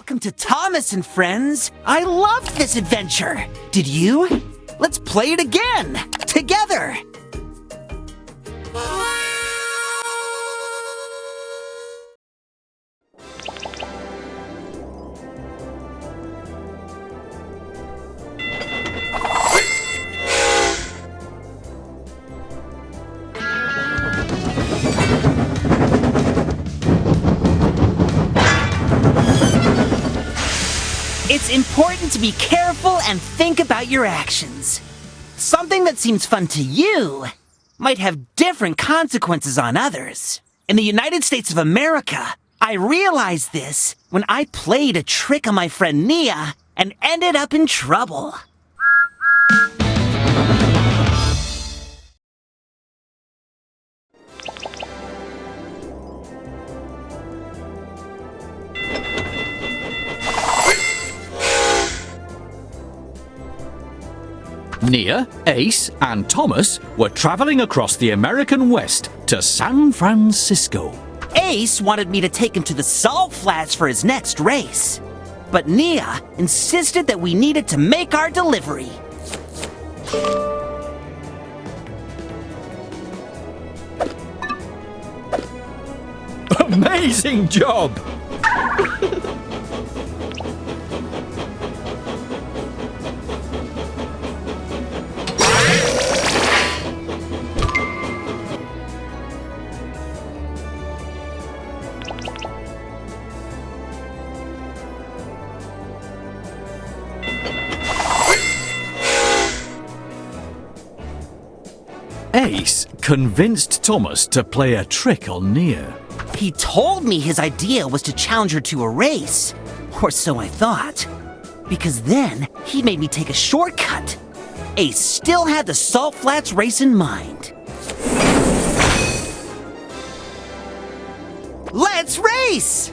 Welcome to Thomas and Friends. I loved this adventure. Did you? Let's play it again, together. It's important to be careful and think about your actions. Something that seems fun to you might have different consequences on others. In the United States of America, I realized this when I played a trick on my friend Nia and ended up in trouble. Nia, Ace, and Thomas were traveling across the American West to San Francisco. Ace wanted me to take him to the Salt Flats for his next race. But Nia insisted that we needed to make our delivery. Amazing job! Ace convinced Thomas to play a trick on Nia. He told me his idea was to challenge her to a race, or so I thought. Because then he made me take a shortcut. Ace still had the Salt Flats race in mind. Let's race!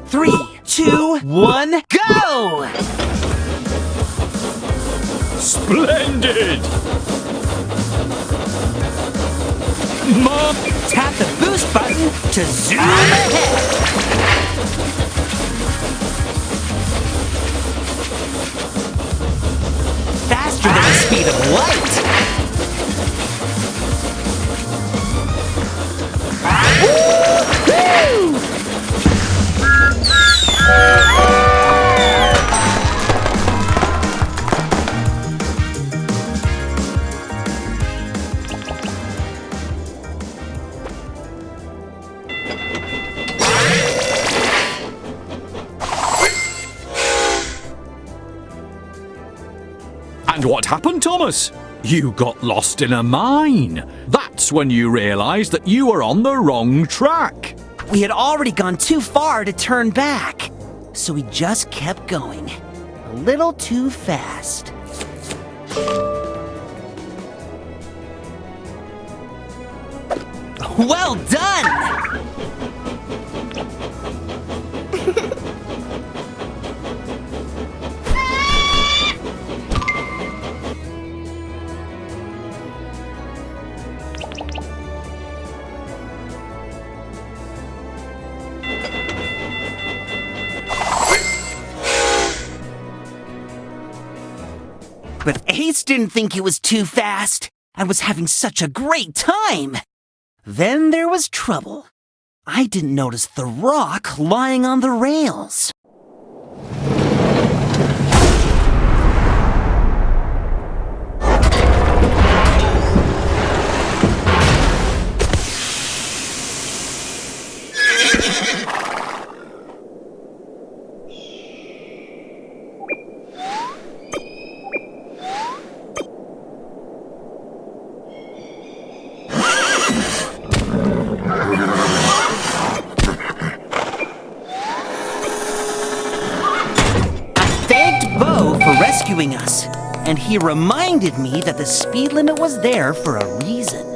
Three, 2, 1, go! Splendid! Mom! Tap the boost button to zoom ahead. Faster than the speed of light. Woo-hoo! And what happened, Thomas? You got lost in a mine. That's when you realised that you were on the wrong track. We had already gone too far to turn back, so we just kept going. A little too fast. Well done! But Ace didn't think it was too fast and was having such a great time. Then there was trouble. I didn't notice the rock lying on the rails. Rescuing us, and he reminded me that the speed limit was there for a reason.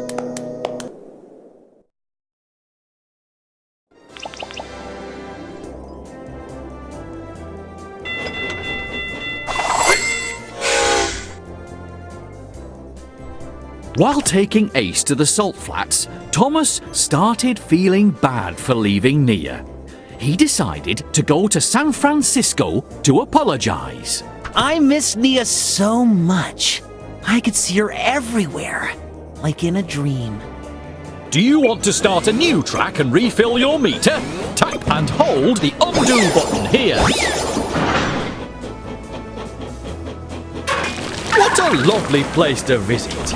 While taking Ace to the salt flats, Thomas started feeling bad for leaving Nia. He decided to go to San Francisco to apologize. I miss Nia so much. I could see her everywhere, like in a dream. Do you want to start a new track and refill your meter? Tap and hold the undo button here. What a lovely place to visit.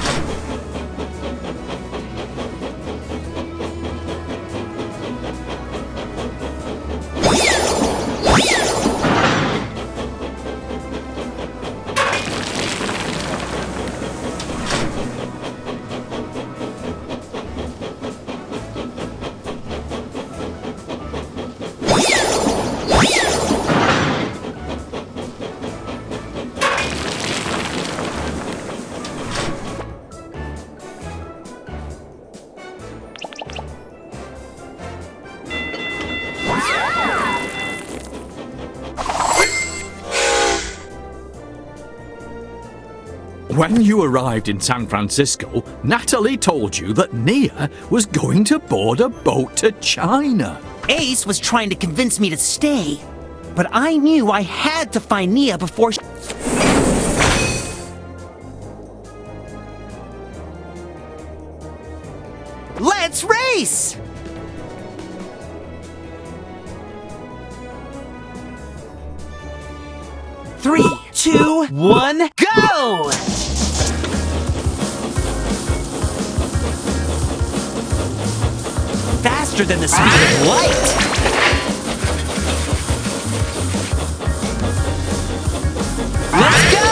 When you arrived in San Francisco, Natalie told you that Nia was going to board a boat to China. Ace was trying to convince me to stay, but I knew I had to find Nia before Let's race! Three, two, one, go! Faster than the speed of light! Let's go!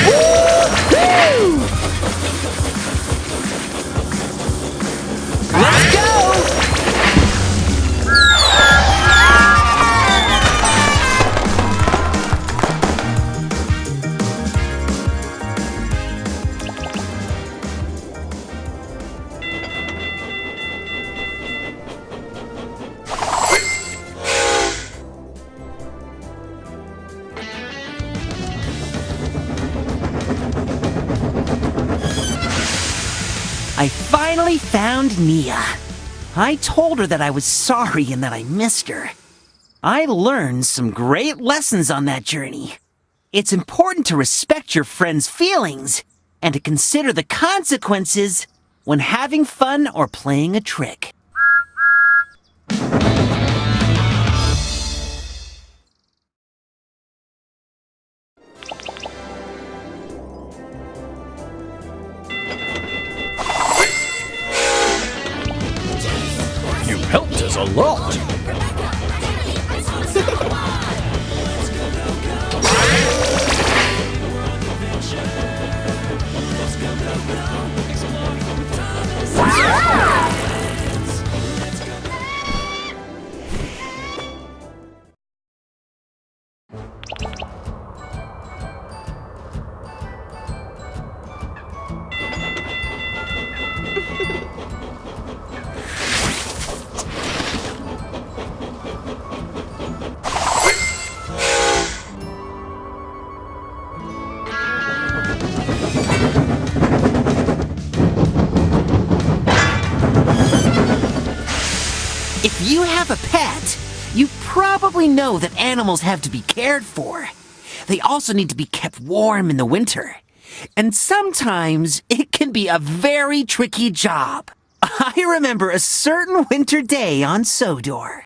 Woo-hoo! Let's go! I finally found Nia. I told her that I was sorry and that I missed her. I learned some great lessons on that journey. It's important to respect your friend's feelings and to consider the consequences when having fun or playing a trick. You helped us a lot. If you have a pet, you probably know that animals have to be cared for. They also need to be kept warm in the winter. And sometimes it can be a very tricky job. I remember a certain winter day on Sodor.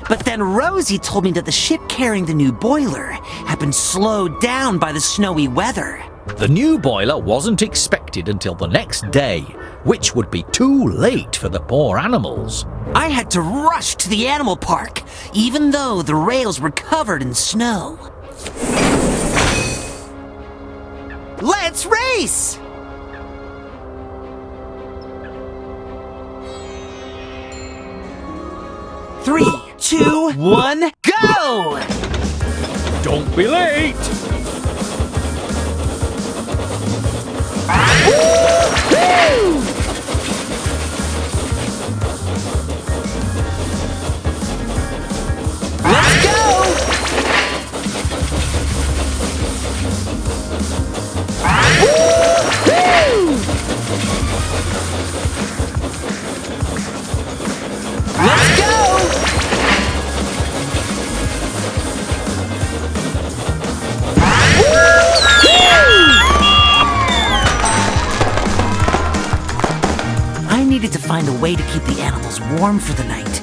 But then Rosie told me that the ship carrying the new boiler had been slowed down by the snowy weather. The new boiler wasn't expected until the next day, which would be too late for the poor animals. I had to rush to the animal park, even though the rails were covered in snow. Let's race! 3, 2, 1, go! Don't be late! Woo-hoo! Let's go! Woo-hoo! Let's go! I needed to find a way to keep the animals warm for the night.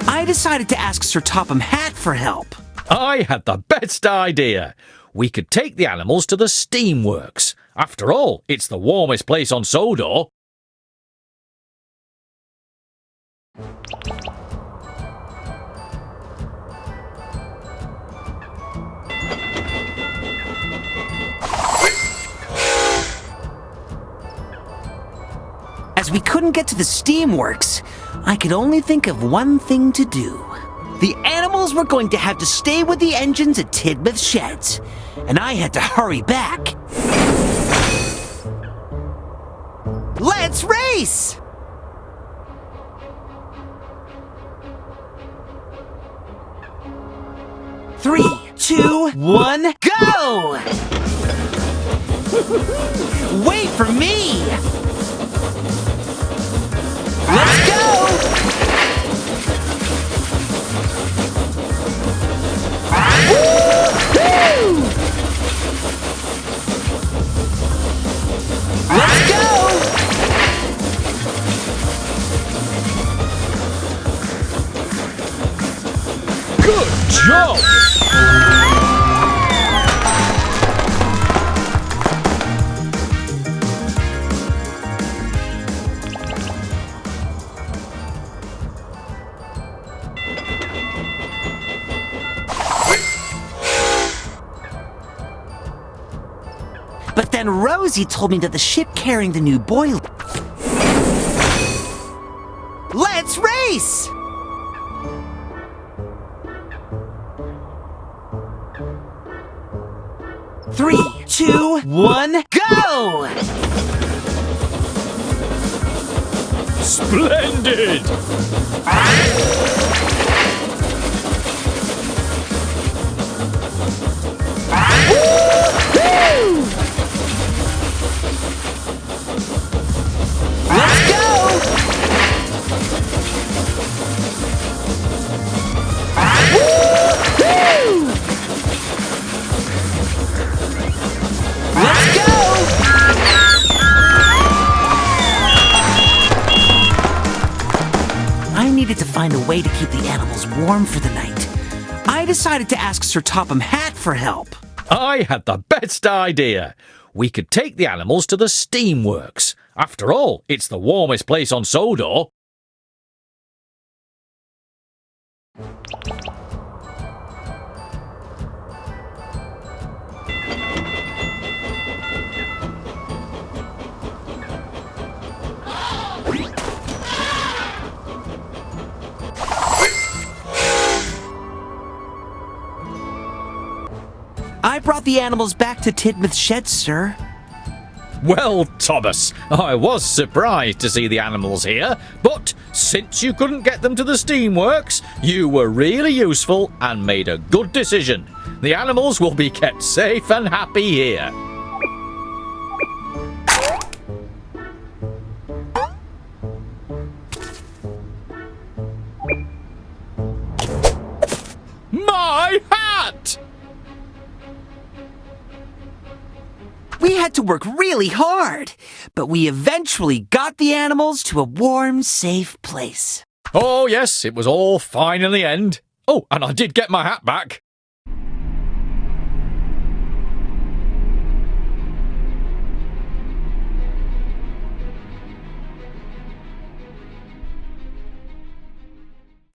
I decided to ask Sir Topham Hatt for help. I had the best idea. We could take the animals to the steamworks. After all, it's the warmest place on Sodor. As we couldn't get to the steamworks, I could only think of one thing to do. The animals were going to have to stay with the engines at Tidmouth Sheds, and I had to hurry back. Let's race! Three, 2, 1, go! Wait for me! Let's go! Woo-hoo! Let's go! Good job! But then Rosie told me that the ship carrying the new boiler... Let's race! Three, 2, 1, go! Splendid! Woo-hoo! Let's go! Woo-hoo! Let's go! I needed to find a way to keep the animals warm for the night. I decided to ask Sir Topham Hatt for help. I had the best idea. We could take the animals to the steamworks. After all, it's the warmest place on Sodor. I brought the animals back to Tidmouth Sheds, sir. Well, Thomas, I was surprised to see the animals here, but since you couldn't get them to the steamworks, you were really useful and made a good decision. The animals will be kept safe and happy here. My hat! We had to work really hard, but we eventually got the animals to a warm, safe place. Oh, yes, it was all fine in the end. Oh, and I did get my hat back.